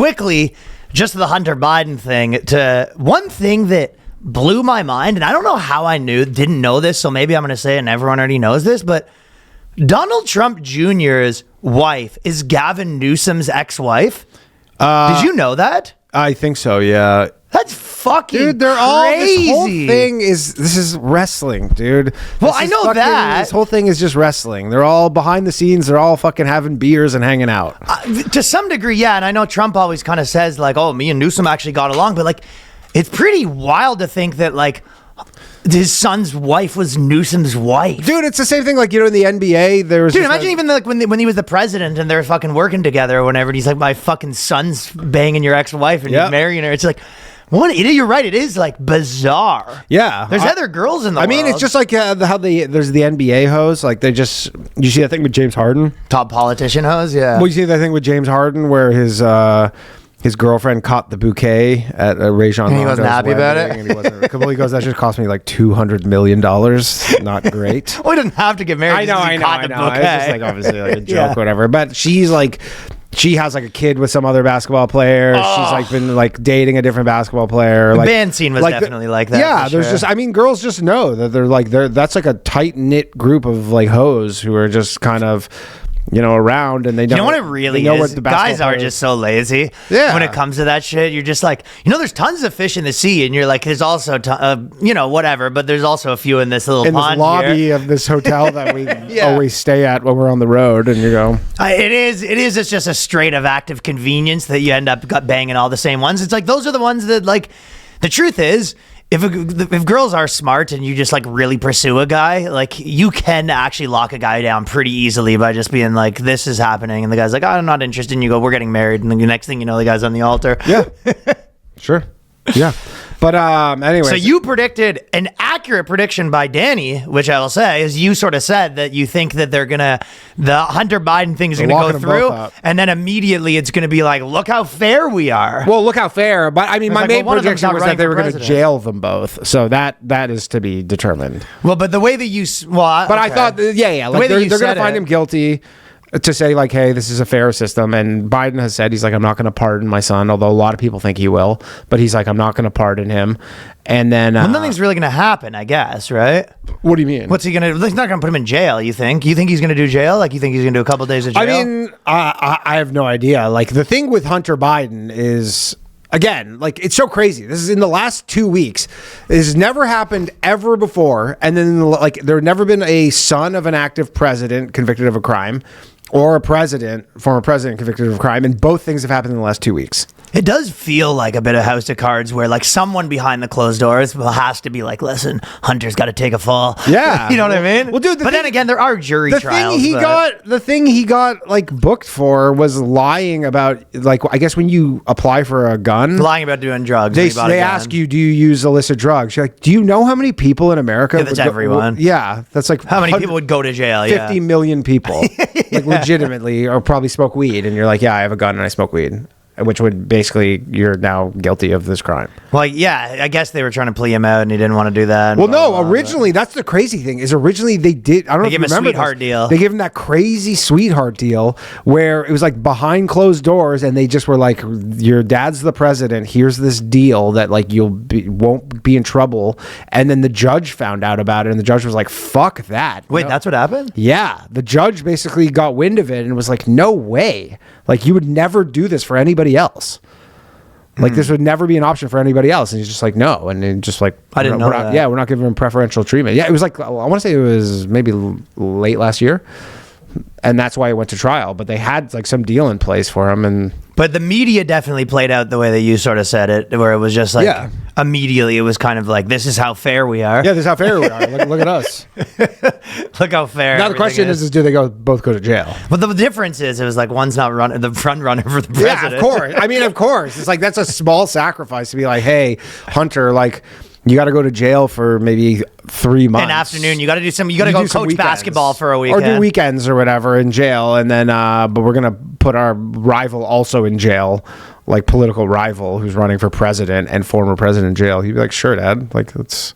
quickly, just the Hunter Biden thing, to one thing that blew my mind, and I don't know how I didn't know this, so maybe I'm going to say it and everyone already knows this, but Donald Trump Jr.'s wife is Gavin Newsom's ex-wife. Did you know that? I think so, yeah. That's fucking dude, they're crazy. all, this whole thing this is wrestling, dude. Well, I know that. This whole thing is just wrestling. They're all behind the scenes. They're all fucking having beers and hanging out. To some degree, yeah, and I know Trump always kind of says, like, oh, me and Newsom actually got along, but, like, it's pretty wild to think that, like, his son's wife was Newsom's wife. Dude, it's the same thing, like, you know, in the NBA, there was... Dude, imagine even, like, when he was the president and they're fucking working together or whatever, and he's like, my fucking son's banging your ex-wife and you're marrying her. It's like... You're right. It is like bizarre. Yeah, there's other girls in the world. I mean, it's just like how there's the NBA hoes. Like you see that thing with James Harden, top politician hoes. Yeah. Well, you see that thing with James Harden where his girlfriend caught the bouquet at Rajon Rondo's he wasn't happy about it. And he wasn't. He goes, that just cost me like $200 million. Not great. Well, he didn't have to get married. I know. The bouquet. It's just like obviously like a joke, or whatever. But she's like. She has like a kid with some other basketball player. Oh. She's like been like dating a different basketball player. The like, band scene was like definitely like that. Yeah, there's just, I mean, girls just know that that's like a tight knit group of like hoes who are just kind of, you know, around, and they know. You know what it really is? What the guys are just so lazy. Yeah. When it comes to that shit, you're just like, you know, there's tons of fish in the sea, and you're like, there's also, you know, whatever, but there's also a few in this little pond this lobby here. Of this hotel that we always stay at when we're on the road, and you go. It is. It's just a straight of active convenience that you end up banging all the same ones. It's like those are the ones that, like, the truth is. If girls are smart and you just like really pursue a guy, like you can actually lock a guy down pretty easily by just being like, this is happening. And the guy's like, I'm not interested. And you go, we're getting married. And then the next thing you know, the guy's on the altar. Yeah. Sure. Yeah. But anyway. So you predicted an accurate prediction by Danny, which I will say is you sort of said that you think that the Hunter Biden thing is going to go through. And then immediately it's going to be like, look how fair we are. Well, look how fair. But I mean, my main prediction was that they were going to jail them both. So that is to be determined. Well, but the way that you, but I thought, like they're going to find him guilty. To say like, hey, this is a fair system. And Biden has said, he's like, I'm not going to pardon my son, although a lot of people think he will, but he's like, I'm not going to pardon him. And then nothing's really going to happen, I guess, right? What do you mean? What's he going to, he's not going to put him in jail, you think? You think he's going to do jail? Like, you think he's going to do a couple days of jail? I mean, I have no idea. Like, the thing with Hunter Biden is, again, like, it's so crazy. This is in the last 2 weeks. This has never happened ever before. And then, like, there had never been a son of an active president convicted of a crime, or a former president convicted of a crime, and both things have happened in the last 2 weeks. It does feel like a bit of House of Cards where like someone behind the closed doors has to be like, listen, Hunter's got to take a fall. Yeah. You know what I mean? Well, dude, then again, there are jury trials. The thing he got like booked for was lying about, like, I guess when you apply for a gun. Lying about doing drugs. They ask you, do you use illicit drugs? You're like, do you know how many people in America? Yeah, that's everyone. That's like. How many people would go to jail? 50 million people. Like legitimately, or probably smoke weed. And you're like, yeah, I have a gun and I smoke weed. Which would basically, you're now guilty of this crime. Well, yeah, I guess they were trying to plea him out and he didn't want to do that. Well, no, originally, that's the crazy thing, is originally they did, I don't know if you remember this. They gave him a sweetheart deal. They gave him that crazy sweetheart deal where it was like behind closed doors and they just were like, your dad's the president, here's this deal that like won't be in trouble. And then the judge found out about it and the judge was like, fuck that. Wait, that's what happened? Yeah, the judge basically got wind of it and was like, no way. Like, you would never do this for anybody else. Like, this would never be an option for anybody else. And he's just like, no. And then just like, I didn't know that. Yeah, we're not giving him preferential treatment. Yeah, it was like, I want to say it was maybe late last year. And that's why it went to trial. But they had like some deal in place for him. But the media definitely played out the way that you sort of said it, where it was just like, immediately it was kind of like, this is how fair we are. Yeah, this is how fair we are. Look at us. Look how fair. Now the question is do they both go to jail? Well, the difference is it was like one's not the front runner for the president. Yeah, of course. I mean, of course. It's like, that's a small sacrifice to be like, hey, Hunter, like, you got to go to jail for maybe 3 months. An afternoon. You got to do some. You got to go coach basketball for a weekend, or do weekends or whatever in jail, and then. But we're gonna put our rival also in jail, like political rival who's running for president and former president in jail. He'd be like, "Sure, Dad. Like, that's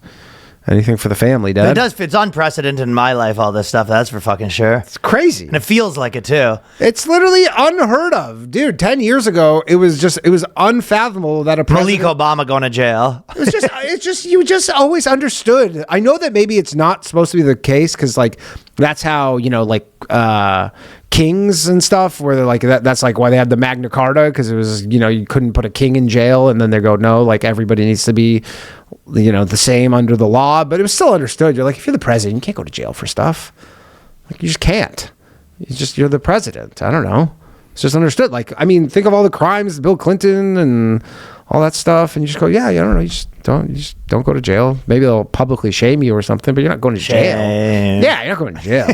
Anything for the family, But Dad. it's unprecedented in my life, all this stuff. That's for fucking sure. It's crazy. And it feels like it too. It's literally unheard of. Dude, 10 years ago, it was unfathomable that a Malik president... Obama going to jail. You just always understood. I know that maybe it's not supposed to be the case because, like, that's how, kings and stuff, where they're like, that's like why they had the Magna Carta, because it was, you couldn't put a king in jail, and then they go, no, like, everybody needs to be, the same under the law. But it was still understood. You're like, if you're the president, you can't go to jail for stuff. Like, you just can't. You're the president. I don't know. It's just understood. Like, I mean, think of all the crimes, Bill Clinton and all that stuff, and you just go, yeah, I don't know, you just don't go to jail. Maybe they'll publicly shame you or something, but you're not going to jail. Yeah, you're not going to jail.